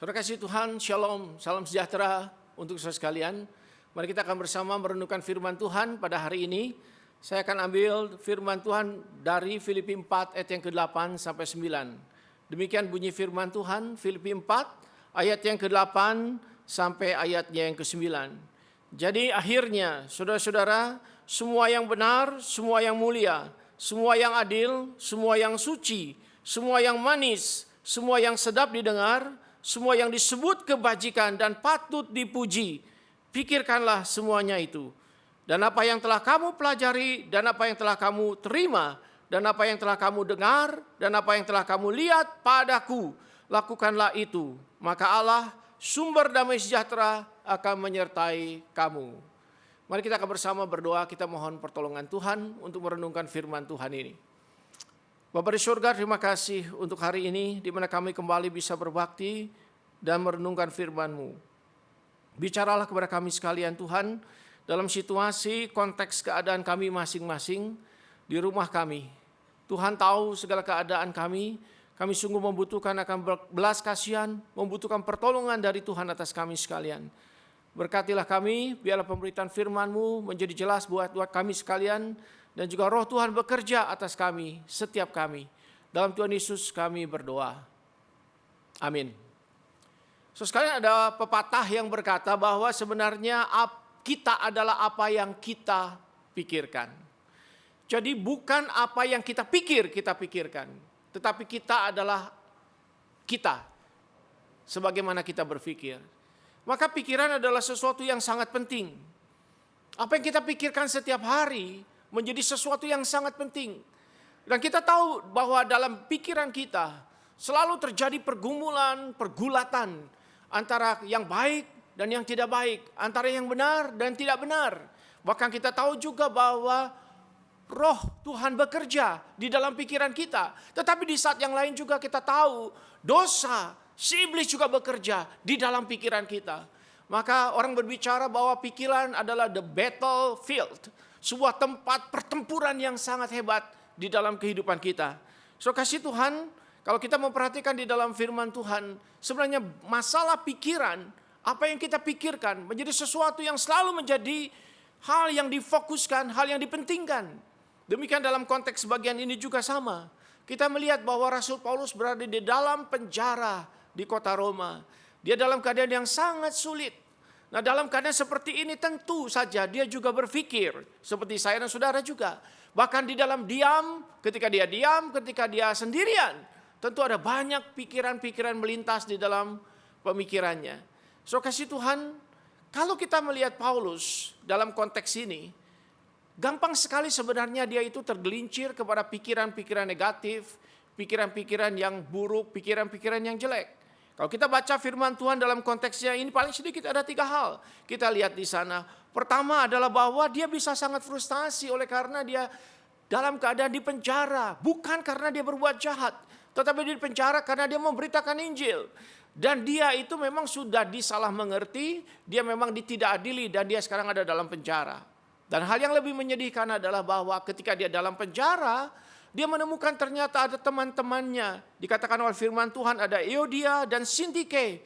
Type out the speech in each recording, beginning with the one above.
Saudara kasih Tuhan, Shalom, salam sejahtera untuk saudara sekalian. Mari kita akan bersama merenungkan firman Tuhan pada hari ini. Saya akan ambil firman Tuhan dari Filipi 4 ayat yang ke-8 sampai 9. Demikian bunyi firman Tuhan, Filipi 4 ayat yang ke-8 sampai ayatnya yang ke-9. Jadi akhirnya, saudara-saudara, semua yang benar, semua yang mulia, semua yang adil, semua yang suci, semua yang manis, semua yang sedap didengar, semua yang disebut kebajikan dan patut dipuji, pikirkanlah semuanya itu. Dan apa yang telah kamu pelajari, dan apa yang telah kamu terima, dan apa yang telah kamu dengar, dan apa yang telah kamu lihat padaku, lakukanlah itu. Maka Allah, sumber damai sejahtera, akan menyertai kamu. Mari kita akan bersama berdoa, kita mohon pertolongan Tuhan untuk merenungkan firman Tuhan ini. Bapa di surga, terima kasih untuk hari ini di mana kami kembali bisa berbakti dan merenungkan firman-Mu. Bicaralah kepada kami sekalian Tuhan dalam situasi konteks keadaan kami masing-masing di rumah kami. Tuhan tahu segala keadaan kami sungguh membutuhkan akan belas kasihan, membutuhkan pertolongan dari Tuhan atas kami sekalian. Berkatilah kami, biarlah pemberitaan firman-Mu menjadi jelas buat kami sekalian, dan juga roh Tuhan bekerja atas kami, setiap kami. Dalam Tuhan Yesus kami berdoa. Amin. So, sekalian ada pepatah yang berkata bahwa sebenarnya kita adalah apa yang kita pikirkan. Jadi bukan apa yang kita pikirkan. Tetapi kita adalah kita. Sebagaimana kita berpikir. Maka pikiran adalah sesuatu yang sangat penting. Apa yang kita pikirkan setiap hari menjadi sesuatu yang sangat penting. Dan kita tahu bahwa dalam pikiran kita selalu terjadi pergulatan antara yang baik dan yang tidak baik, antara yang benar dan tidak benar. Bahkan kita tahu juga bahwa roh Tuhan bekerja di dalam pikiran kita. Tetapi di saat yang lain juga kita tahu dosa, si iblis juga bekerja di dalam pikiran kita. Maka orang berbicara bahwa pikiran adalah the battlefield. Sebuah tempat pertempuran yang sangat hebat di dalam kehidupan kita. So kasih Tuhan, kalau kita memperhatikan di dalam firman Tuhan, sebenarnya masalah pikiran, apa yang kita pikirkan menjadi sesuatu yang selalu menjadi hal yang difokuskan, hal yang dipentingkan. Demikian dalam konteks bagian ini juga sama. Kita melihat bahwa Rasul Paulus berada di dalam penjara di kota Roma. Dia dalam keadaan yang sangat sulit. Nah, dalam keadaan seperti ini tentu saja dia juga berpikir seperti saya dan saudara juga. Bahkan di dalam diam, ketika dia sendirian, tentu ada banyak pikiran-pikiran melintas di dalam pemikirannya. So kasih Tuhan, kalau kita melihat Paulus dalam konteks ini, gampang sekali sebenarnya dia itu tergelincir kepada pikiran-pikiran negatif, pikiran-pikiran yang buruk, pikiran-pikiran yang jelek. Kalau kita baca firman Tuhan dalam konteksnya ini paling sedikit ada 3 hal. Kita lihat di sana. Pertama adalah bahwa dia bisa sangat frustasi oleh karena dia dalam keadaan di penjara. Bukan karena dia berbuat jahat. Tetapi dia di penjara karena dia memberitakan Injil. Dan dia itu memang sudah disalah mengerti. Dia memang tidak adili dan dia sekarang ada dalam penjara. Dan hal yang lebih menyedihkan adalah bahwa ketika dia dalam penjara, dia menemukan ternyata ada teman-temannya. Dikatakan oleh firman Tuhan ada Euodia dan Sintike.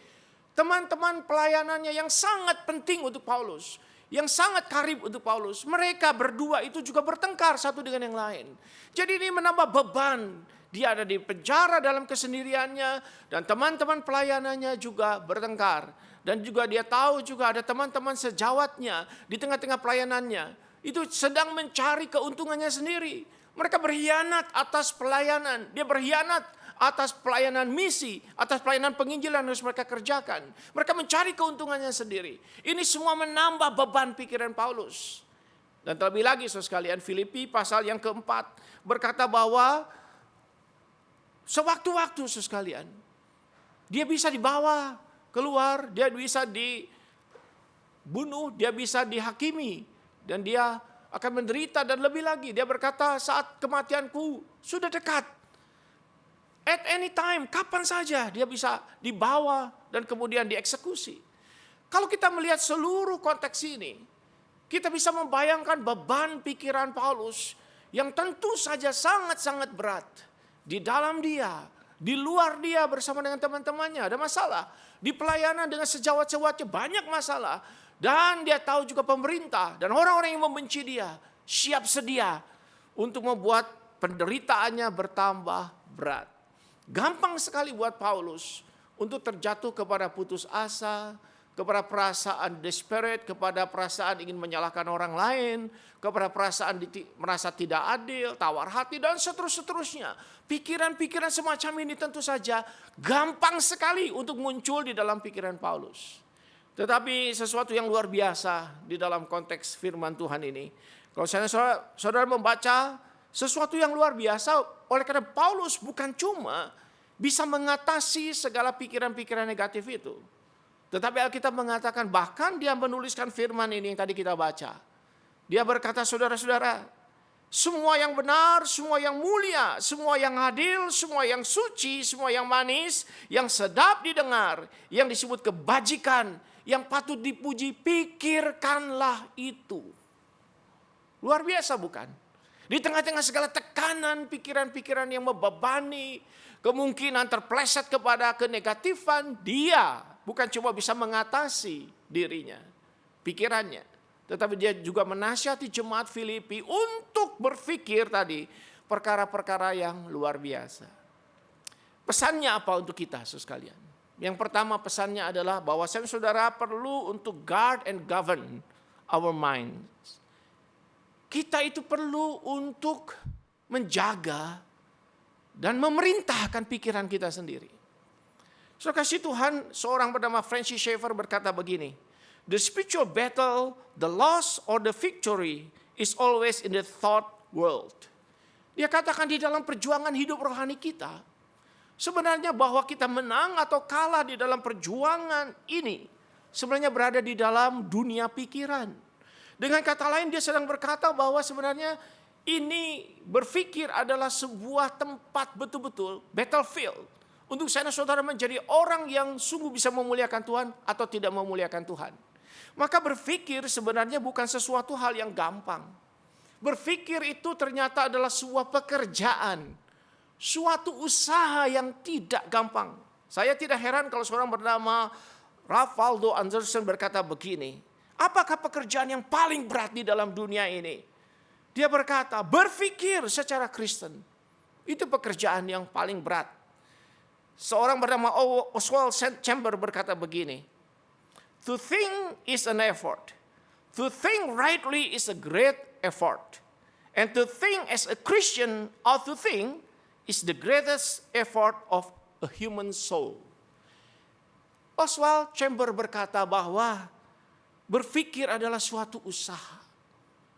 Teman-teman pelayanannya yang sangat penting untuk Paulus. Yang sangat karib untuk Paulus. Mereka berdua itu juga bertengkar satu dengan yang lain. Jadi ini menambah beban. Dia ada di penjara dalam kesendiriannya. Dan teman-teman pelayanannya juga bertengkar. Dan juga dia tahu juga ada teman-teman sejawatnya di tengah-tengah pelayanannya. Itu sedang mencari keuntungannya sendiri. Mereka berkhianat atas pelayanan. Dia berkhianat atas pelayanan misi, atas pelayanan penginjilan yang harus mereka kerjakan. Mereka mencari keuntungannya sendiri. Ini semua menambah beban pikiran Paulus. Dan terlebih lagi saudara sekalian, Filipi pasal yang keempat berkata bahwa sewaktu-waktu saudara sekalian, dia bisa dibawa keluar, dia bisa dibunuh, dia bisa dihakimi, dan dia akan menderita. Dan lebih lagi dia berkata saat kematianku sudah dekat. At any time, kapan saja dia bisa dibawa dan kemudian dieksekusi. Kalau kita melihat seluruh konteks ini, kita bisa membayangkan beban pikiran Paulus yang tentu saja sangat-sangat berat. Di dalam dia Di luar dia bersama dengan teman-temannya ada masalah. Di pelayanan dengan sejawat-sejawatnya banyak masalah. Dan dia tahu juga pemerintah dan orang-orang yang membenci dia siap sedia untuk membuat penderitaannya bertambah berat. Gampang sekali buat Paulus untuk terjatuh kepada putus asa, kepada perasaan desperate, kepada perasaan ingin menyalahkan orang lain, kepada perasaan merasa tidak adil, tawar hati, dan seterusnya. Pikiran-pikiran semacam ini tentu saja gampang sekali untuk muncul di dalam pikiran Paulus. Tetapi sesuatu yang luar biasa di dalam konteks firman Tuhan ini. Kalau saudara membaca sesuatu yang luar biasa, oleh karena Paulus bukan cuma bisa mengatasi segala pikiran-pikiran negatif itu. Tetapi Alkitab mengatakan bahkan dia menuliskan firman ini yang tadi kita baca. Dia berkata, saudara-saudara, semua yang benar, semua yang mulia, semua yang adil, semua yang suci, semua yang manis, yang sedap didengar, yang disebut kebajikan, yang patut dipuji, pikirkanlah itu. Luar biasa bukan? Di tengah-tengah segala tekanan, pikiran-pikiran yang membebani, kemungkinan terpleset kepada kenegatifan, dia bukan cuma bisa mengatasi dirinya, pikirannya, tetapi dia juga menasihati jemaat Filipi untuk berpikir tadi perkara-perkara yang luar biasa. Pesannya apa untuk kita, sekalian? Yang pertama pesannya adalah bahwa saudara perlu untuk guard and govern our minds. Kita itu perlu untuk menjaga dan memerintahkan pikiran kita sendiri. So kasih Tuhan, seorang bernama Francis Schaeffer berkata begini, the spiritual battle, the loss or the victory is always in the thought world. Dia katakan di dalam perjuangan hidup rohani kita, sebenarnya bahwa kita menang atau kalah di dalam perjuangan ini, sebenarnya berada di dalam dunia pikiran. Dengan kata lain dia sedang berkata bahwa sebenarnya ini berpikir adalah sebuah tempat betul-betul battlefield. Untuk saudara menjadi orang yang sungguh bisa memuliakan Tuhan atau tidak memuliakan Tuhan. Maka berpikir sebenarnya bukan sesuatu hal yang gampang. Berpikir itu ternyata adalah sebuah pekerjaan. Suatu usaha yang tidak gampang. Saya tidak heran kalau seorang bernama Ralph Waldo Anderson berkata begini. Apakah pekerjaan yang paling berat di dalam dunia ini? Dia berkata, berpikir secara Kristen. Itu pekerjaan yang paling berat. Seorang bernama Oswald Chambers berkata begini. To think is an effort. To think rightly is a great effort. And to think as a Christian or to think is the greatest effort of a human soul. Oswald Chambers berkata bahwa berpikir adalah suatu usaha.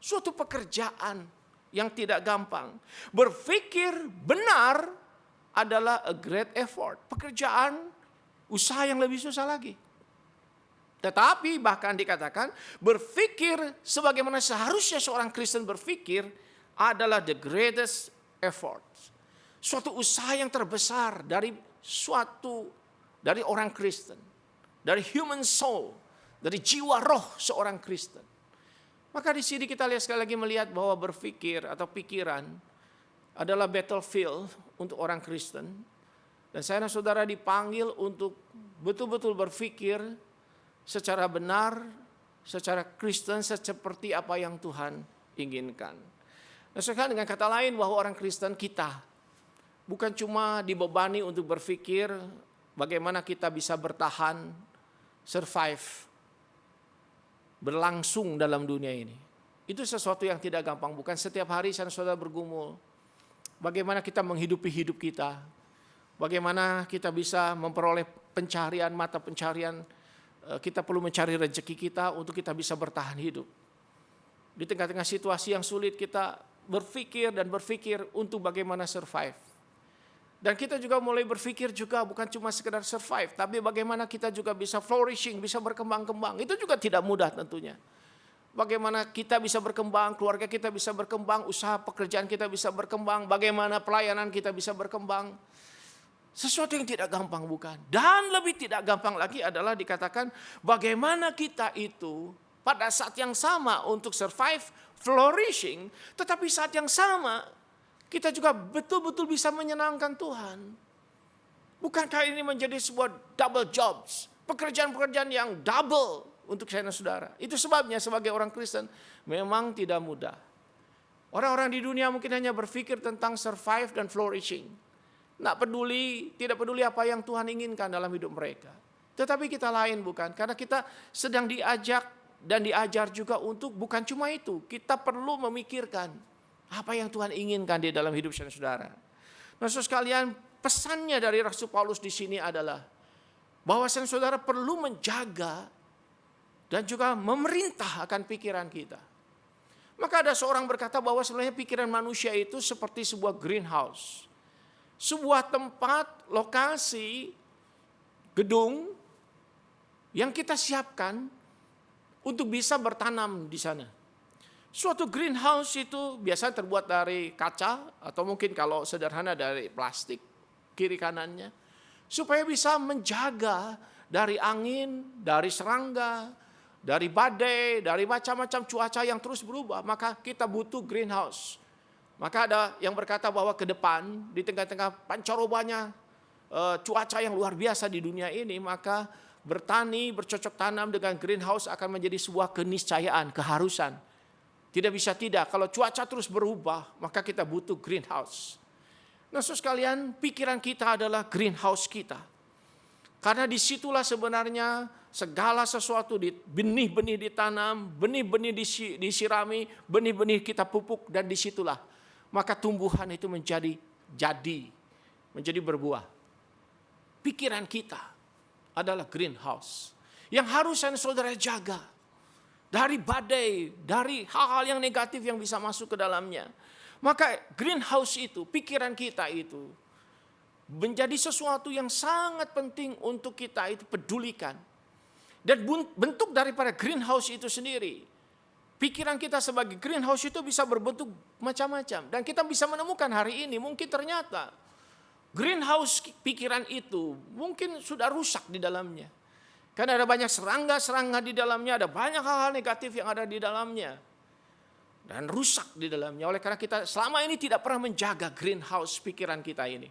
Suatu pekerjaan yang tidak gampang. Berpikir benar adalah a great effort. Pekerjaan, usaha yang lebih susah lagi. Tetapi bahkan dikatakan berpikir sebagaimana seharusnya seorang Kristen berpikir adalah the greatest effort. Suatu usaha yang terbesar dari orang Kristen. Dari human soul. Dari jiwa roh seorang Kristen. Maka di sini kita lihat sekali lagi melihat bahwa berpikir atau pikiran adalah battlefield untuk orang Kristen. Dan saya dan saudara dipanggil untuk betul-betul berpikir secara benar, secara Kristen, seperti apa yang Tuhan inginkan. Nah sekarang dengan kata lain bahwa orang Kristen kita bukan cuma dibebani untuk berpikir bagaimana kita bisa bertahan, survive, berlangsung dalam dunia ini. Itu sesuatu yang tidak gampang. Bukan setiap hari saudara bergumul. Bagaimana kita menghidupi hidup kita. Bagaimana kita bisa memperoleh pencarian, mata pencarian. Kita perlu mencari rezeki kita untuk kita bisa bertahan hidup. Di tengah-tengah situasi yang sulit kita berpikir untuk bagaimana survive. Dan kita juga mulai berpikir juga bukan cuma sekedar survive, tapi bagaimana kita juga bisa flourishing, bisa berkembang-kembang. Itu juga tidak mudah tentunya. Bagaimana kita bisa berkembang, keluarga kita bisa berkembang, usaha pekerjaan kita bisa berkembang, bagaimana pelayanan kita bisa berkembang. Sesuatu yang tidak gampang bukan. Dan lebih tidak gampang lagi adalah dikatakan bagaimana kita itu pada saat yang sama untuk survive, flourishing, tetapi saat yang sama kita juga betul-betul bisa menyenangkan Tuhan. Bukankah ini menjadi sebuah double jobs? Pekerjaan-pekerjaan yang double untuk saya dan saudara. Itu sebabnya sebagai orang Kristen memang tidak mudah. Orang-orang di dunia mungkin hanya berpikir tentang survive dan flourishing. Tidak peduli apa yang Tuhan inginkan dalam hidup mereka. Tetapi kita lain bukan, karena kita sedang diajak dan diajar juga untuk bukan cuma itu. Kita perlu memikirkan apa yang Tuhan inginkan di dalam hidup saudara. Nah, saudara sekalian, pesannya dari Rasul Paulus di sini adalah bahwa saudara perlu menjaga dan juga memerintah akan pikiran kita. Maka ada seorang berkata bahwa sebenarnya pikiran manusia itu seperti sebuah greenhouse. Sebuah tempat, lokasi, gedung yang kita siapkan untuk bisa bertanam di sana. Suatu greenhouse itu biasanya terbuat dari kaca atau mungkin kalau sederhana dari plastik kiri kanannya. Supaya bisa menjaga dari angin, dari serangga, dari badai, dari macam-macam cuaca yang terus berubah. Maka kita butuh greenhouse. Maka ada yang berkata bahwa ke depan di tengah-tengah pancarobanya cuaca yang luar biasa di dunia ini, maka bertani, bercocok tanam dengan greenhouse akan menjadi sebuah keniscayaan, keharusan. Tidak bisa tidak, kalau cuaca terus berubah, maka kita butuh greenhouse. Nah, saudara sekalian, pikiran kita adalah greenhouse kita. Karena disitulah sebenarnya segala sesuatu, benih-benih ditanam, benih-benih disirami, benih-benih kita pupuk, dan disitulah maka tumbuhan itu menjadi berbuah. Pikiran kita adalah greenhouse yang harus saudara jaga dari badai, dari hal-hal yang negatif yang bisa masuk ke dalamnya. Maka greenhouse itu, pikiran kita itu menjadi sesuatu yang sangat penting untuk kita itu pedulikan. Dan bentuk daripada greenhouse itu sendiri, pikiran kita sebagai greenhouse itu bisa berbentuk macam-macam. Dan kita bisa menemukan hari ini mungkin ternyata greenhouse pikiran itu mungkin sudah rusak di dalamnya. Karena ada banyak serangga-serangga di dalamnya, ada banyak hal-hal negatif yang ada di dalamnya. Dan rusak di dalamnya. Oleh karena kita selama ini tidak pernah menjaga greenhouse pikiran kita ini.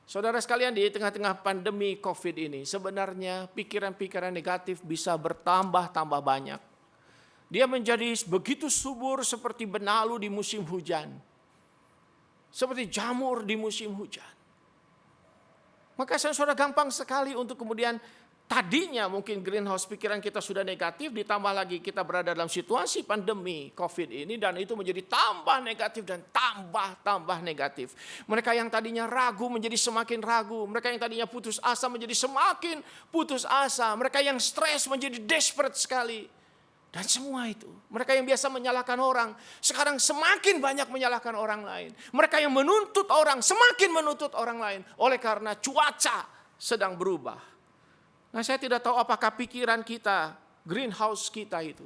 Saudara sekalian, di tengah-tengah pandemi COVID ini, sebenarnya pikiran-pikiran negatif bisa bertambah-tambah banyak. Dia menjadi begitu subur seperti benalu di musim hujan. Seperti jamur di musim hujan. Maka saudara gampang sekali untuk kemudian tadinya mungkin greenhouse pikiran kita sudah negatif, ditambah lagi kita berada dalam situasi pandemi COVID ini, dan itu menjadi tambah negatif dan tambah negatif. Mereka yang tadinya ragu menjadi semakin ragu, mereka yang tadinya putus asa menjadi semakin putus asa, mereka yang stres menjadi desperate sekali. Dan semua itu, mereka yang biasa menyalahkan orang, sekarang semakin banyak menyalahkan orang lain. Mereka yang menuntut orang, semakin menuntut orang lain, oleh karena cuaca sedang berubah. Nah, saya tidak tahu apakah pikiran kita, greenhouse kita itu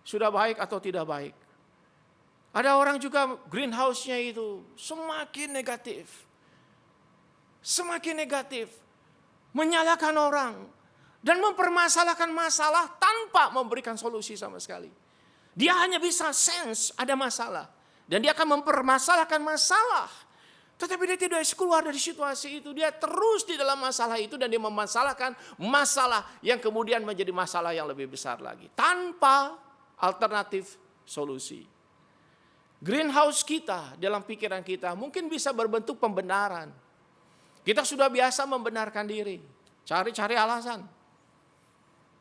sudah baik atau tidak baik. Ada orang juga greenhouse-nya itu semakin negatif. Semakin negatif. Menyalahkan orang. Dan mempermasalahkan masalah tanpa memberikan solusi sama sekali. Dia hanya bisa sense ada masalah. Dan dia akan mempermasalahkan masalah. Tetapi dia tidak keluar dari situasi itu. Dia terus di dalam masalah itu dan dia memasalahkan masalah yang kemudian menjadi masalah yang lebih besar lagi. Tanpa alternatif solusi. Greenhouse kita dalam pikiran kita mungkin bisa berbentuk pembenaran. Kita sudah biasa membenarkan diri. Cari-cari alasan.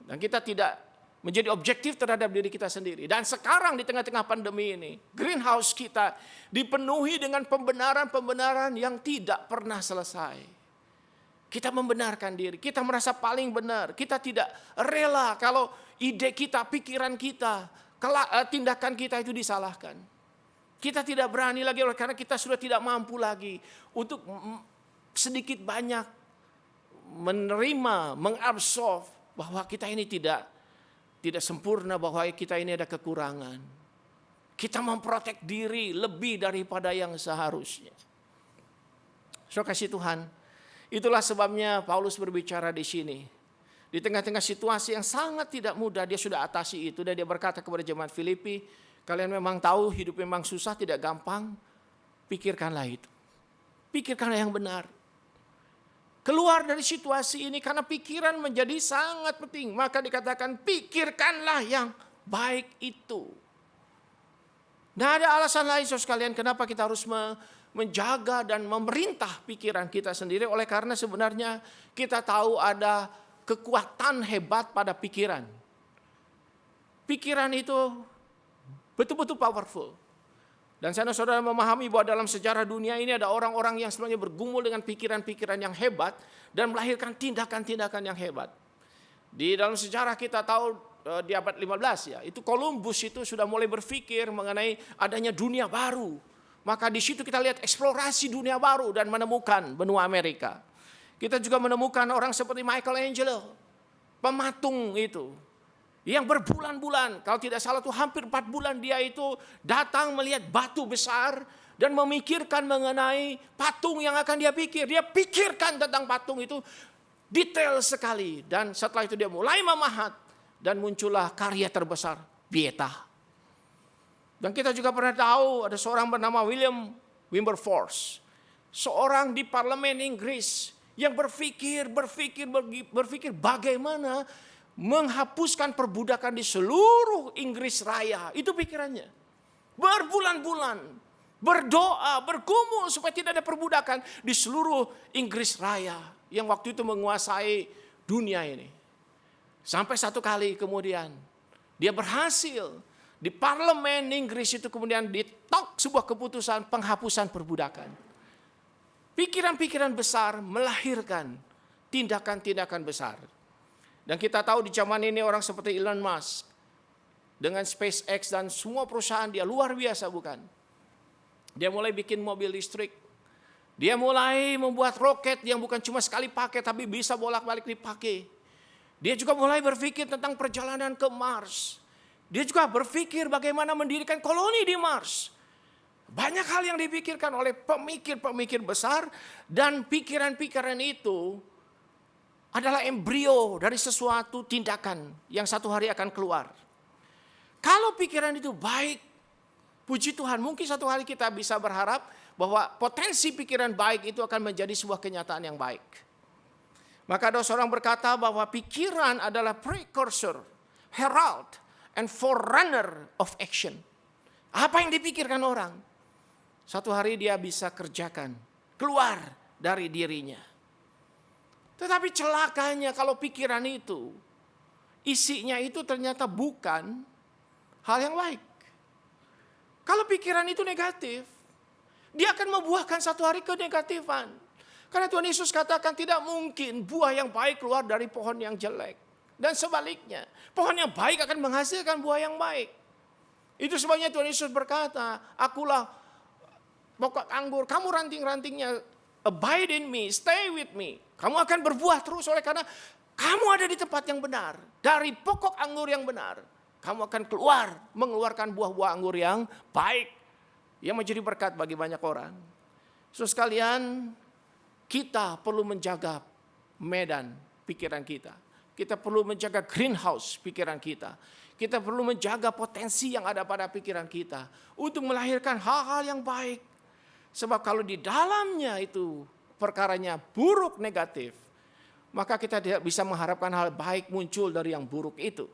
Dan kita tidak menjadi objektif terhadap diri kita sendiri. Dan sekarang di tengah-tengah pandemi ini, greenhouse kita dipenuhi dengan pembenaran-pembenaran yang tidak pernah selesai. Kita membenarkan diri, kita merasa paling benar. Kita tidak rela kalau ide kita, pikiran kita, tindakan kita itu disalahkan. Kita tidak berani lagi karena kita sudah tidak mampu lagi untuk sedikit banyak menerima, mengabsorb bahwa kita ini tidak sempurna, bahwa kita ini ada kekurangan. Kita memprotek diri lebih daripada yang seharusnya. Saudara kasih Tuhan, itulah sebabnya Paulus berbicara di sini. Di tengah-tengah situasi yang sangat tidak mudah, dia sudah atasi itu. Dan dia berkata kepada jemaat Filipi, kalian memang tahu hidup memang susah, tidak gampang. Pikirkanlah itu. Pikirkanlah yang benar. keluar dari situasi ini karena pikiran menjadi sangat penting. Maka dikatakan pikirkanlah yang baik itu. Tidak ada alasan lain saudara sekalian kenapa kita harus menjaga dan memerintah pikiran kita sendiri. Oleh karena sebenarnya kita tahu ada kekuatan hebat pada pikiran. Pikiran itu betul-betul powerful. Dan saudara memahami bahwa dalam sejarah dunia ini ada orang-orang yang sebenarnya bergumul dengan pikiran-pikiran yang hebat dan melahirkan tindakan-tindakan yang hebat. Di dalam sejarah kita tahu di abad 15 ya, itu Columbus itu sudah mulai berpikir mengenai adanya dunia baru. Maka di situ kita lihat eksplorasi dunia baru dan menemukan benua Amerika. Kita juga menemukan orang seperti Michelangelo, pematung itu. Yang berbulan-bulan, kalau tidak salah tuh hampir 4 bulan dia itu datang melihat batu besar dan memikirkan mengenai patung yang akan dia pikir. Dia pikirkan tentang patung itu detail sekali. Dan setelah itu dia mulai memahat dan muncullah karya terbesar, Pieta. Dan kita juga pernah tahu ada seorang bernama William Wilberforce. Seorang di parlemen Inggris yang berpikir bagaimana menghapuskan perbudakan di seluruh Inggris Raya. Itu pikirannya. Berbulan-bulan berdoa, bergumul supaya tidak ada perbudakan di seluruh Inggris Raya yang waktu itu menguasai dunia ini. Sampai satu kali kemudian dia berhasil di parlemen Inggris itu kemudian ditok sebuah keputusan penghapusan perbudakan. Pikiran-pikiran besar melahirkan tindakan-tindakan besar. Dan kita tahu di zaman ini orang seperti Elon Musk dengan SpaceX dan semua perusahaan dia luar biasa bukan? Dia mulai bikin mobil listrik. Dia mulai membuat roket yang bukan cuma sekali pakai tapi bisa bolak-balik dipakai. Dia juga mulai berpikir tentang perjalanan ke Mars. Dia juga berpikir bagaimana mendirikan koloni di Mars. Banyak hal yang dipikirkan oleh pemikir-pemikir besar dan pikiran-pikiran itu adalah embrio dari sesuatu tindakan yang satu hari akan keluar. Kalau pikiran itu baik, puji Tuhan, mungkin satu hari kita bisa berharap bahwa potensi pikiran baik itu akan menjadi sebuah kenyataan yang baik. Maka ada seorang berkata bahwa pikiran adalah precursor, herald, and forerunner of action. Apa yang dipikirkan orang, satu hari dia bisa kerjakan, keluar dari dirinya. Tetapi celakanya kalau pikiran itu, isinya itu ternyata bukan hal yang baik. Kalau pikiran itu negatif, dia akan membuahkan satu hari kenegatifan. Karena Tuhan Yesus katakan tidak mungkin buah yang baik keluar dari pohon yang jelek. Dan sebaliknya, pohon yang baik akan menghasilkan buah yang baik. Itu sebabnya Tuhan Yesus berkata, akulah pokok anggur, kamu ranting-rantingnya, abide in me, stay with me. Kamu akan berbuah terus oleh karena kamu ada di tempat yang benar. Dari pokok anggur yang benar, kamu akan mengeluarkan buah-buah anggur yang baik. Yang menjadi berkat bagi banyak orang. Saudara sekalian, kita perlu menjaga medan pikiran kita. Kita perlu menjaga greenhouse pikiran kita. Kita perlu menjaga potensi yang ada pada pikiran kita. Untuk melahirkan hal-hal yang baik. Sebab kalau di dalamnya itu perkaranya buruk negatif, maka kita tidak bisa mengharapkan hal baik muncul dari yang buruk itu.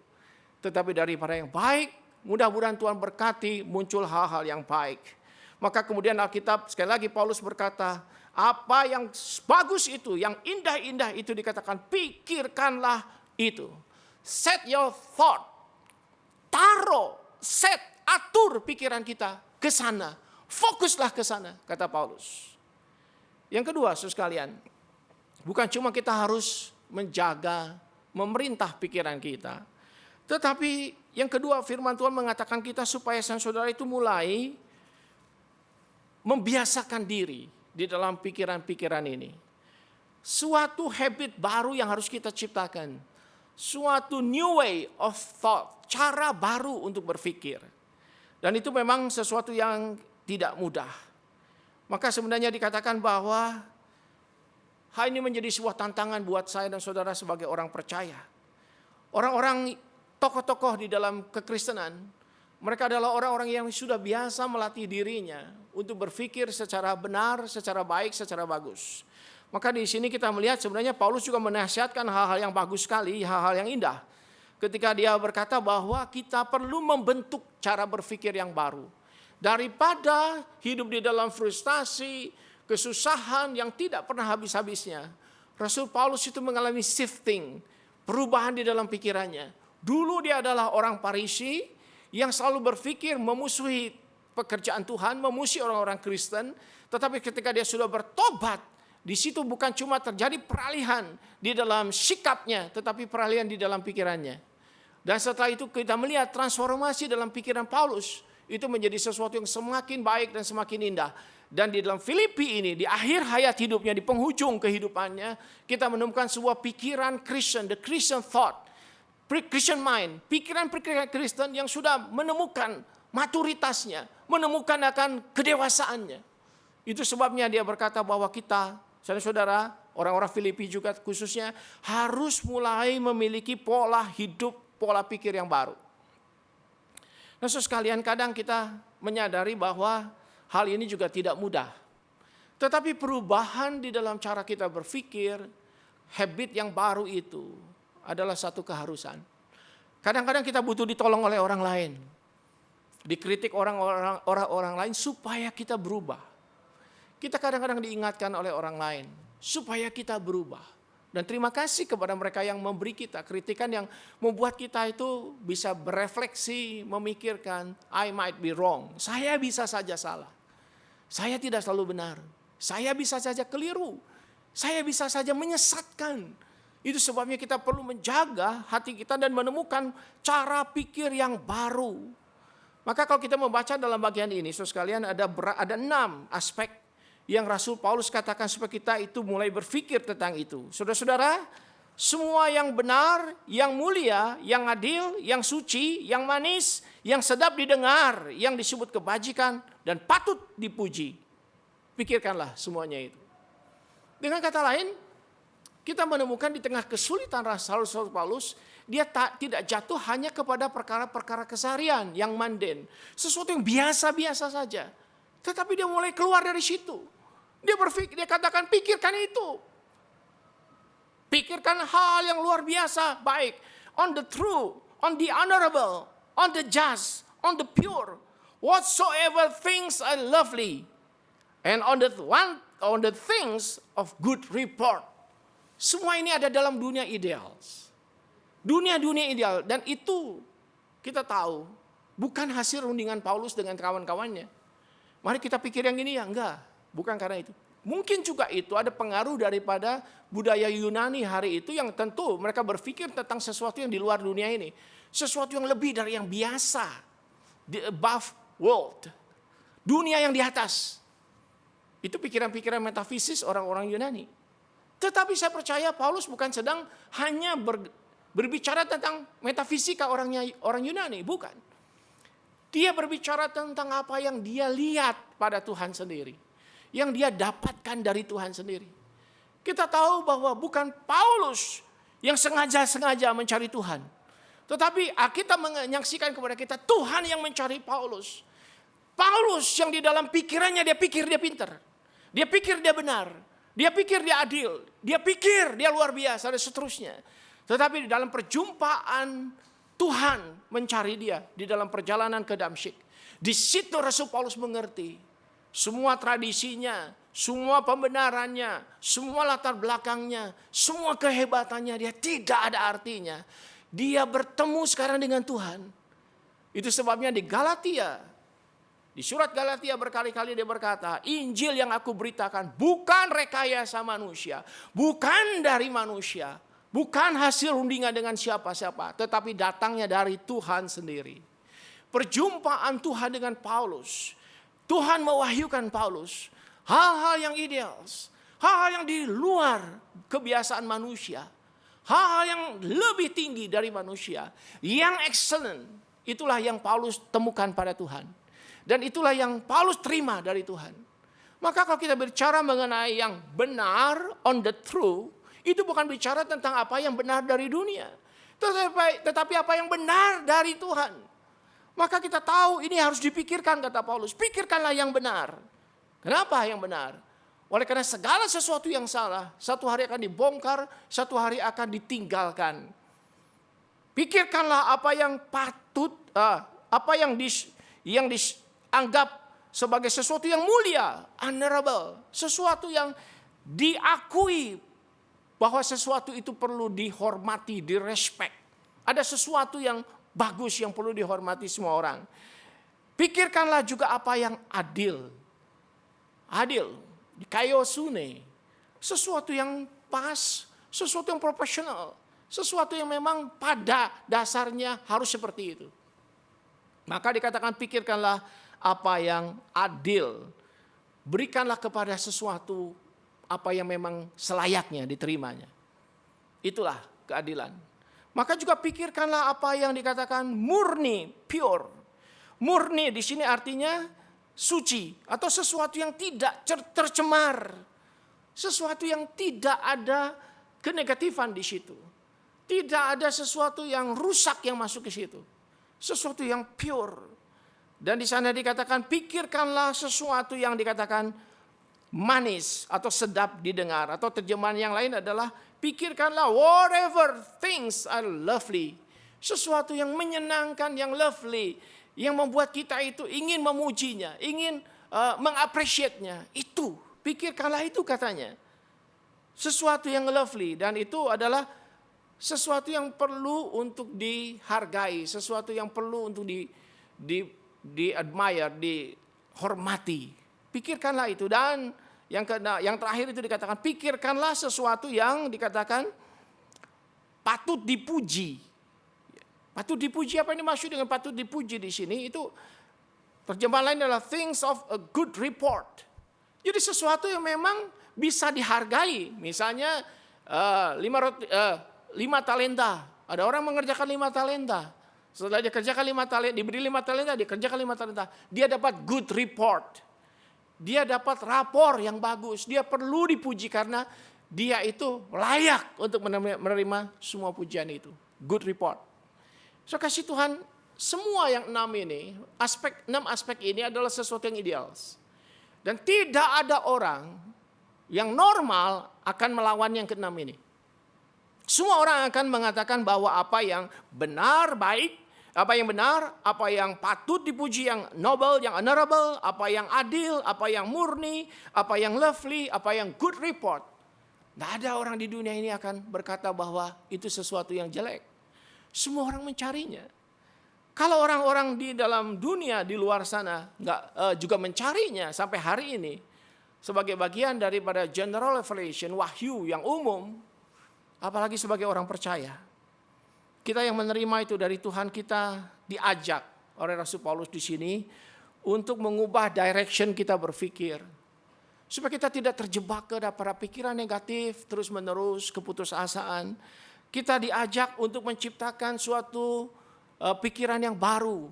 Tetapi daripada yang baik, mudah-mudahan Tuhan berkati muncul hal-hal yang baik. Maka kemudian Alkitab sekali lagi Paulus berkata, apa yang bagus itu, yang indah-indah itu dikatakan pikirkanlah itu. Set your thought, atur pikiran kita ke sana. Fokuslah ke sana, kata Paulus. Yang kedua, saudara sekalian, bukan cuma kita harus menjaga, memerintah pikiran kita. Tetapi yang kedua, firman Tuhan mengatakan kita supaya saudara itu mulai membiasakan diri di dalam pikiran-pikiran ini. Suatu habit baru yang harus kita ciptakan. Suatu new way of thought, cara baru untuk berpikir. Dan itu memang sesuatu yang tidak mudah. Maka sebenarnya dikatakan bahwa hal ini menjadi sebuah tantangan buat saya dan saudara sebagai orang percaya. Orang-orang tokoh-tokoh di dalam kekristenan, mereka adalah orang-orang yang sudah biasa melatih dirinya untuk berpikir secara benar, secara baik, secara bagus. Maka di sini kita melihat sebenarnya Paulus juga menasihatkan hal-hal yang bagus sekali, hal-hal yang indah. Ketika dia berkata bahwa kita perlu membentuk cara berpikir yang baru. Daripada hidup di dalam frustasi, kesusahan yang tidak pernah habis-habisnya. Rasul Paulus itu mengalami shifting, perubahan di dalam pikirannya. Dulu dia adalah orang Farisi yang selalu berpikir memusuhi pekerjaan Tuhan, memusuhi orang-orang Kristen. Tetapi ketika dia sudah bertobat, di situ bukan cuma terjadi peralihan di dalam sikapnya, tetapi peralihan di dalam pikirannya. Dan setelah itu kita melihat transformasi dalam pikiran Paulus. Itu menjadi sesuatu yang semakin baik dan semakin indah. Dan di dalam Filipi ini, di akhir hayat hidupnya, di penghujung kehidupannya, kita menemukan sebuah pikiran Christian, the Christian thought, Christian mind, pikiran-pikiran Kristen yang sudah menemukan maturitasnya, menemukan akan kedewasaannya. Itu sebabnya dia berkata bahwa kita, saudara-saudara, orang-orang Filipi juga khususnya, harus mulai memiliki pola hidup, pola pikir yang baru. Nah, sekalian kadang kita menyadari bahwa hal ini juga tidak mudah. Tetapi perubahan di dalam cara kita berpikir, habit yang baru itu adalah satu keharusan. Kadang-kadang kita butuh ditolong oleh orang lain. Dikritik orang lain supaya kita berubah. Kita kadang-kadang diingatkan oleh orang lain supaya kita berubah. Dan terima kasih kepada mereka yang memberi kita kritikan yang membuat kita itu bisa berefleksi, memikirkan, I might be wrong. Saya bisa saja salah. Saya tidak selalu benar. Saya bisa saja keliru. Saya bisa saja menyesatkan. Itu sebabnya kita perlu menjaga hati kita dan menemukan cara pikir yang baru. Maka kalau kita membaca dalam bagian ini, saudara sekalian, ada 6 aspek yang Rasul Paulus katakan supaya kita itu mulai berpikir tentang itu. Saudara-saudara, semua yang benar, yang mulia, yang adil, yang suci, yang manis, yang sedap didengar, yang disebut kebajikan dan patut dipuji. Pikirkanlah semuanya itu. Dengan kata lain, kita menemukan di tengah kesulitan Rasul Paulus, dia tidak jatuh hanya kepada perkara-perkara keseharian yang mundane, sesuatu yang biasa-biasa saja. Tetapi dia mulai keluar dari situ. Dia katakan pikirkan itu. Pikirkan hal yang luar biasa, baik. On the true, on the honorable, on the just, on the pure. Whatsoever things are lovely. And on the things of good report. Semua ini ada dalam dunia ideal. Dunia-dunia ideal. Dan itu kita tahu bukan hasil rundingan Paulus dengan kawan-kawannya. Mari kita pikir yang ini ya, enggak. Bukan karena itu. Mungkin juga itu ada pengaruh daripada budaya Yunani hari itu yang tentu mereka berpikir tentang sesuatu yang di luar dunia ini. Sesuatu yang lebih dari yang biasa. The above world. Dunia yang di atas. Itu pikiran-pikiran metafisis orang-orang Yunani. Tetapi saya percaya Paulus bukan sedang hanya berbicara tentang metafisika orang Yunani. Bukan. Dia berbicara tentang apa yang dia lihat pada Tuhan sendiri. Yang dia dapatkan dari Tuhan sendiri. Kita tahu bahwa bukan Paulus yang sengaja mencari Tuhan. Tetapi kita menyaksikan kepada kita Tuhan yang mencari Paulus. Paulus yang di dalam pikirannya dia pikir dia pintar. Dia pikir dia benar. Dia pikir dia adil. Dia pikir dia luar biasa dan seterusnya. Tetapi di dalam perjumpaan Tuhan mencari dia di dalam perjalanan ke Damsyik. Di situ Rasul Paulus mengerti. Semua tradisinya, semua pembenarannya, semua latar belakangnya, semua kehebatannya dia tidak ada artinya. Dia bertemu sekarang dengan Tuhan. Itu sebabnya di Galatia, di surat Galatia berkali-kali dia berkata, Injil yang aku beritakan bukan rekayasa manusia, bukan dari manusia, bukan hasil rundingan dengan siapa-siapa, tetapi datangnya dari Tuhan sendiri. Perjumpaan Tuhan dengan Paulus, Tuhan mewahyukan Paulus hal-hal yang ideal, hal-hal yang di luar kebiasaan manusia, hal-hal yang lebih tinggi dari manusia, yang excellent. Itulah yang Paulus temukan pada Tuhan. Dan itulah yang Paulus terima dari Tuhan. Maka kalau kita bicara mengenai yang benar, on the true, itu bukan bicara tentang apa yang benar dari dunia. Tetapi apa yang benar dari Tuhan. Maka kita tahu ini harus dipikirkan kata Paulus. Pikirkanlah yang benar. Kenapa yang benar? Oleh karena segala sesuatu yang salah, satu hari akan dibongkar, satu hari akan ditinggalkan. Pikirkanlah apa yang patut, apa yang dianggap sebagai sesuatu yang mulia, honorable, sesuatu yang diakui bahwa sesuatu itu perlu dihormati, direspek. Ada sesuatu yang bagus yang perlu dihormati semua orang. Pikirkanlah juga apa yang adil. Adil, kaiosune, sesuatu yang pas, sesuatu yang profesional, sesuatu yang memang pada dasarnya harus seperti itu. Maka dikatakan pikirkanlah apa yang adil. Berikanlah kepada sesuatu apa yang memang selayaknya diterimanya. Itulah keadilan. Maka juga pikirkanlah apa yang dikatakan murni, pure. Murni di sini artinya suci atau sesuatu yang tidak tercemar. Sesuatu yang tidak ada kenegatifan di situ. Tidak ada sesuatu yang rusak yang masuk ke situ. Sesuatu yang pure. Dan di sana dikatakan pikirkanlah sesuatu yang dikatakan manis atau sedap didengar. Atau terjemahan yang lain adalah pikirkanlah whatever things are lovely. Sesuatu yang menyenangkan, yang lovely. Yang membuat kita itu ingin memujinya, ingin mengapresiasinya. Itu, pikirkanlah itu katanya. Sesuatu yang lovely dan itu adalah sesuatu yang perlu untuk dihargai, sesuatu yang perlu untuk di-admire, dihormati. Pikirkanlah itu dan yang terakhir itu dikatakan pikirkanlah sesuatu yang dikatakan patut dipuji. Patut dipuji, apa yang dimaksud dengan patut dipuji di sini? Itu terjemahan lain adalah things of a good report. Jadi sesuatu yang memang bisa dihargai. Misalnya 5 talenta. Ada orang mengerjakan 5 talenta. Setelah dia kerjakan 5 talenta, diberi 5 talenta, dia kerjakan 5 talenta. Dia dapat good report. Dia dapat rapor yang bagus. Dia perlu dipuji karena dia itu layak untuk menerima semua pujian itu. Good report. So kasih Tuhan, semua yang 6 aspek ini adalah sesuatu yang ideal. Dan tidak ada orang yang normal akan melawan yang ke-6 ini. Semua orang akan mengatakan bahwa apa yang benar, baik, apa yang benar, apa yang patut dipuji, yang noble, yang honorable, apa yang adil, apa yang murni, apa yang lovely, apa yang good report. Tidak ada orang di dunia ini akan berkata bahwa itu sesuatu yang jelek. Semua orang mencarinya. Kalau orang-orang di dalam dunia di luar sana juga mencarinya sampai hari ini sebagai bagian daripada general revelation, wahyu yang umum, apalagi sebagai orang percaya. Kita yang menerima itu dari Tuhan, kita diajak oleh Rasul Paulus di sini untuk mengubah direction kita berpikir. Supaya kita tidak terjebak ke para pikiran negatif, terus-menerus keputusasaan. Kita diajak untuk menciptakan suatu pikiran yang baru,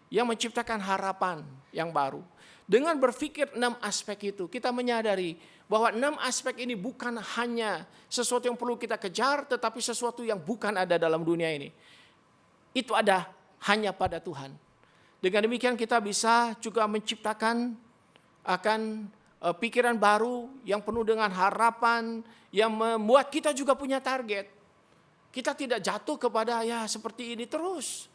yang menciptakan harapan yang baru. Dengan berpikir 6 aspek itu, kita menyadari bahwa 6 aspek ini bukan hanya sesuatu yang perlu kita kejar, tetapi sesuatu yang bukan ada dalam dunia ini. Itu ada hanya pada Tuhan. Dengan demikian kita bisa juga menciptakan akan pikiran baru yang penuh dengan harapan, yang membuat kita juga punya target. Kita tidak jatuh kepada seperti ini terus.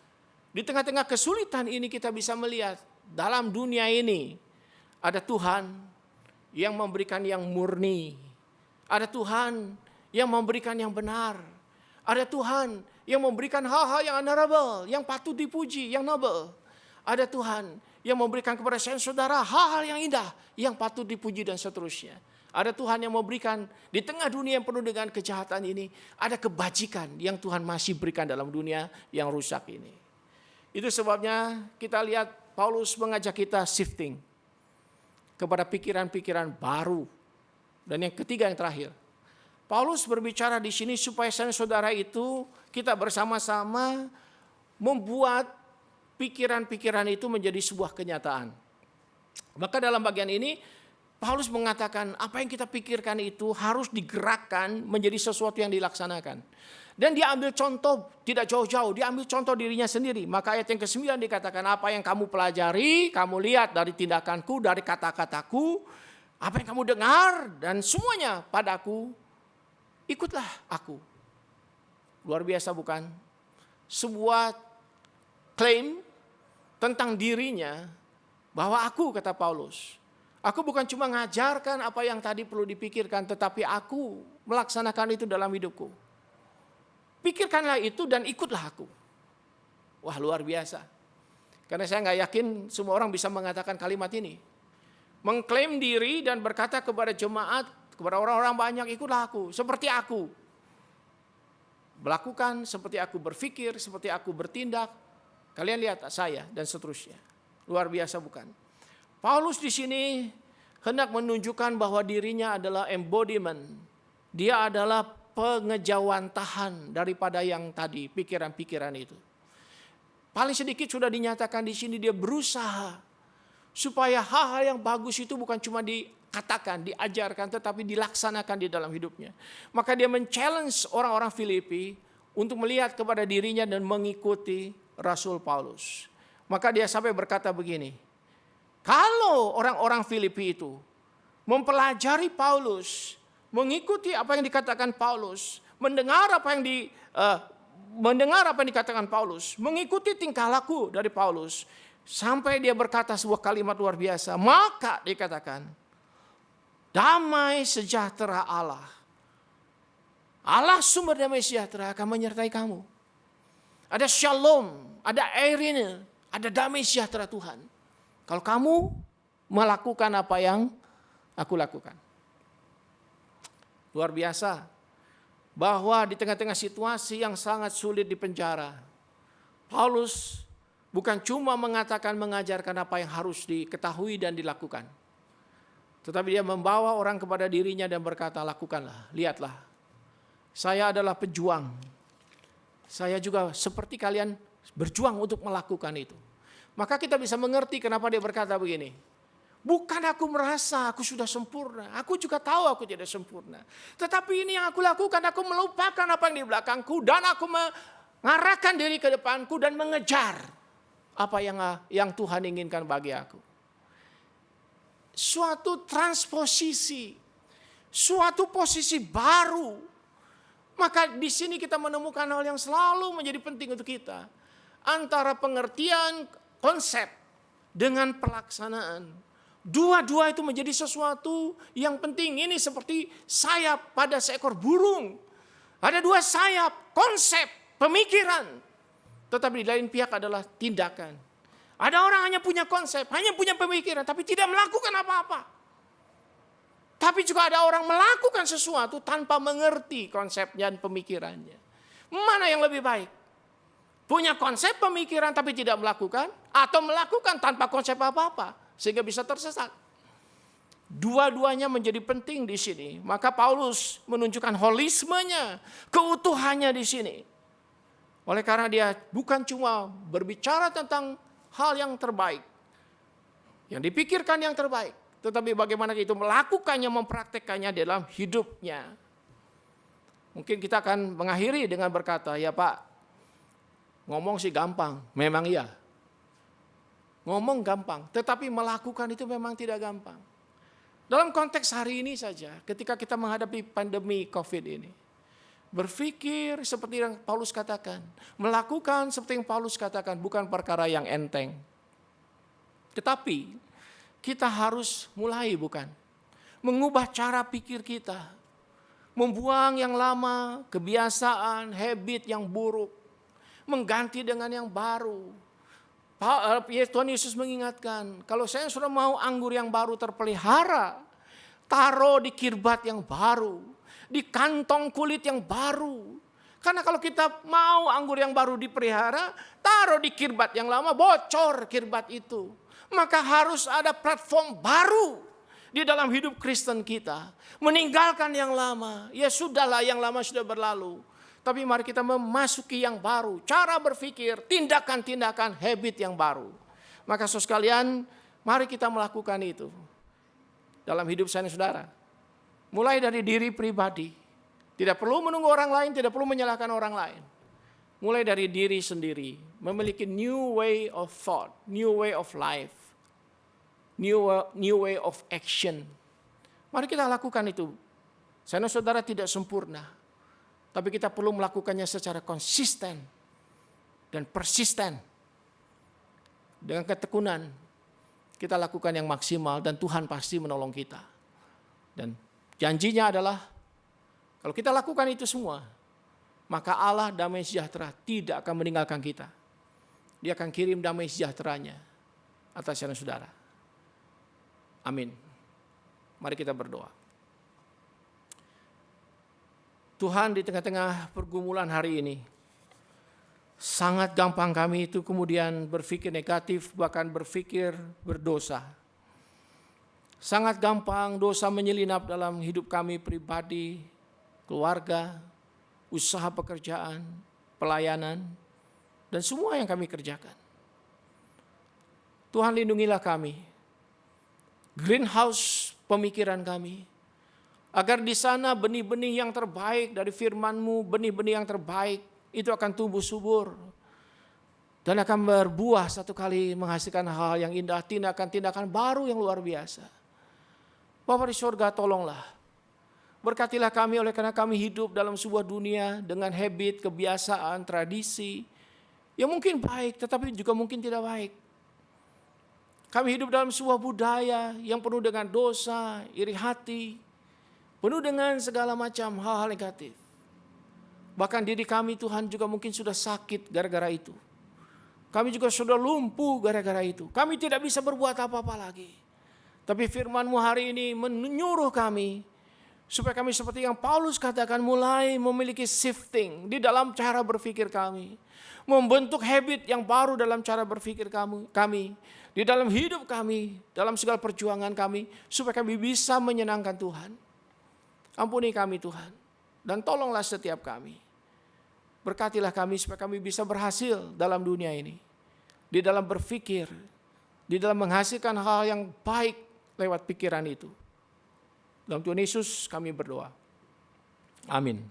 Di tengah-tengah kesulitan ini kita bisa melihat dalam dunia ini ada Tuhan yang memberikan yang murni. Ada Tuhan yang memberikan yang benar. Ada Tuhan yang memberikan hal-hal yang honorable, yang patut dipuji, yang noble. Ada Tuhan yang memberikan kepada saudara hal-hal yang indah, yang patut dipuji dan seterusnya. Ada Tuhan yang memberikan di tengah dunia yang penuh dengan kejahatan ini, ada kebajikan yang Tuhan masih berikan dalam dunia yang rusak ini. Itu sebabnya kita lihat Paulus mengajak kita shifting kepada pikiran-pikiran baru. Dan yang ketiga, yang terakhir, Paulus berbicara di sini supaya saudara itu kita bersama-sama membuat pikiran-pikiran itu menjadi sebuah kenyataan. Maka dalam bagian ini Paulus mengatakan apa yang kita pikirkan itu harus digerakkan menjadi sesuatu yang dilaksanakan. Dan dia ambil contoh tidak jauh-jauh, dia ambil contoh dirinya sendiri. Maka ayat yang ke-9 dikatakan apa yang kamu pelajari, kamu lihat dari tindakanku, dari kata-kataku, Apa yang kamu dengar dan semuanya padaku, ikutlah aku. Luar biasa bukan? Sebuah klaim tentang dirinya bahwa aku, kata Paulus, aku bukan cuma ngajarkan apa yang tadi perlu dipikirkan, tetapi aku melaksanakan itu dalam hidupku. Pikirkanlah itu dan ikutlah aku. Wah, luar biasa. Karena saya nggak yakin semua orang bisa mengatakan kalimat ini. Mengklaim diri dan berkata kepada jemaat, kepada orang-orang banyak, ikutlah aku, seperti aku. Melakukan seperti aku berpikir, seperti aku bertindak. Kalian lihat saya dan seterusnya. Luar biasa bukan? Paulus di sini hendak menunjukkan bahwa dirinya adalah embodiment. Dia adalah pengejawantahan daripada yang tadi, pikiran-pikiran itu. Paling sedikit sudah dinyatakan di sini dia berusaha supaya hal-hal yang bagus itu bukan cuma dikatakan, diajarkan, tetapi dilaksanakan di dalam hidupnya. Maka dia men-challenge orang-orang Filipi untuk melihat kepada dirinya dan mengikuti Rasul Paulus. Maka dia sampai berkata begini, kalau orang-orang Filipi itu mempelajari Paulus, mengikuti apa yang dikatakan Paulus, mendengar apa yang dikatakan Paulus, mengikuti tingkah laku dari Paulus, sampai dia berkata sebuah kalimat luar biasa, maka dikatakan, damai sejahtera Allah sumber damai sejahtera akan menyertai kamu. Ada shalom, ada eirene, ada damai sejahtera Tuhan. Kalau kamu melakukan apa yang aku lakukan. Luar biasa. Bahwa di tengah-tengah situasi yang sangat sulit di penjara, Paulus bukan cuma mengatakan, mengajarkan apa yang harus diketahui dan dilakukan. Tetapi dia membawa orang kepada dirinya dan berkata, lakukanlah, lihatlah. Saya adalah pejuang. Saya juga seperti kalian berjuang untuk melakukan itu. Maka kita bisa mengerti kenapa dia berkata begini. Bukan aku merasa aku sudah sempurna. Aku juga tahu aku tidak sempurna. Tetapi ini yang aku lakukan, aku melupakan apa yang di belakangku. Dan aku mengarahkan diri ke depanku dan mengejar apa yang Tuhan inginkan bagi aku. Suatu transposisi, suatu posisi baru. Maka di sini kita menemukan hal yang selalu menjadi penting untuk kita. Antara pengertian konsep dengan pelaksanaan. Dua-dua itu menjadi sesuatu yang penting. Ini seperti sayap pada seekor burung. Ada dua sayap, konsep, pemikiran. Tetapi di lain pihak adalah tindakan. Ada orang hanya punya konsep, hanya punya pemikiran, tapi tidak melakukan apa-apa. Tapi juga ada orang melakukan sesuatu tanpa mengerti konsepnya dan pemikirannya. Mana yang lebih baik? Punya konsep pemikiran tapi tidak melakukan, atau melakukan tanpa konsep apa-apa sehingga bisa tersesat. Dua-duanya menjadi penting di sini. Maka Paulus menunjukkan holismenya, keutuhannya di sini. Oleh karena dia bukan cuma berbicara tentang hal yang terbaik, yang dipikirkan yang terbaik, tetapi bagaimana itu melakukannya, mempraktekkannya dalam hidupnya. Mungkin kita akan mengakhiri dengan berkata, ya Pak, ngomong sih gampang, memang iya. Ngomong gampang, tetapi melakukan itu memang tidak gampang. Dalam konteks hari ini saja, ketika kita menghadapi pandemi COVID ini, berpikir seperti yang Paulus katakan, melakukan seperti yang Paulus katakan, bukan perkara yang enteng. Tetapi kita harus mulai, bukan? Mengubah cara pikir kita. Membuang yang lama, kebiasaan, habit yang buruk. Mengganti dengan yang baru. Tuhan Yesus mengingatkan, kalau saya sudah mau anggur yang baru terpelihara, taruh di kirbat yang baru, di kantong kulit yang baru. Karena kalau kita mau anggur yang baru dipelihara, taruh di kirbat yang lama, bocor kirbat itu. Maka harus ada platform baru di dalam hidup Kristen kita. Meninggalkan yang lama, ya sudahlah yang lama sudah berlalu. Tapi mari kita memasuki yang baru, cara berpikir, tindakan-tindakan, habit yang baru. Maka saudara sekalian, mari kita melakukan itu dalam hidup saya dan saudara. Mulai dari diri pribadi. Tidak perlu menunggu orang lain, tidak perlu menyalahkan orang lain. Mulai dari diri sendiri, memiliki new way of thought, new way of life, new way of action. Mari kita lakukan itu. Saya dan saudara tidak sempurna, tapi kita perlu melakukannya secara konsisten dan persisten. Dengan ketekunan, kita lakukan yang maksimal dan Tuhan pasti menolong kita. Dan janjinya adalah, kalau kita lakukan itu semua, maka Allah damai sejahtera tidak akan meninggalkan kita. Dia akan kirim damai sejahteranya atas saya dan saudara. Amin. Mari kita berdoa. Tuhan, di tengah-tengah pergumulan hari ini, sangat gampang kami itu kemudian berpikir negatif, bahkan berpikir berdosa. Sangat gampang dosa menyelinap dalam hidup kami pribadi, keluarga, usaha pekerjaan, pelayanan, dan semua yang kami kerjakan. Tuhan, lindungilah kami. Greenhouse pemikiran kami, agar di sana benih-benih yang terbaik dari firman-Mu, benih-benih yang terbaik itu akan tumbuh subur dan akan berbuah satu kali menghasilkan hal yang indah, tindakan-tindakan baru yang luar biasa. Bapa di surga, tolonglah. Berkatilah kami oleh karena kami hidup dalam sebuah dunia dengan habit, kebiasaan, tradisi yang mungkin baik tetapi juga mungkin tidak baik. Kami hidup dalam sebuah budaya yang penuh dengan dosa, iri hati, penuh dengan segala macam hal-hal negatif. Bahkan diri kami Tuhan juga mungkin sudah sakit gara-gara itu. Kami juga sudah lumpuh gara-gara itu. Kami tidak bisa berbuat apa-apa lagi. Tapi firman-Mu hari ini menyuruh kami supaya kami seperti yang Paulus katakan, mulai memiliki shifting di dalam cara berpikir kami. Membentuk habit yang baru dalam cara berpikir kami. Di dalam hidup kami, dalam segala perjuangan kami, supaya kami bisa menyenangkan Tuhan. Ampuni kami Tuhan, dan tolonglah setiap kami. Berkatilah kami supaya kami bisa berhasil dalam dunia ini. Di dalam berpikir, di dalam menghasilkan hal yang baik lewat pikiran itu. Dalam Tuhan Yesus kami berdoa. Amin.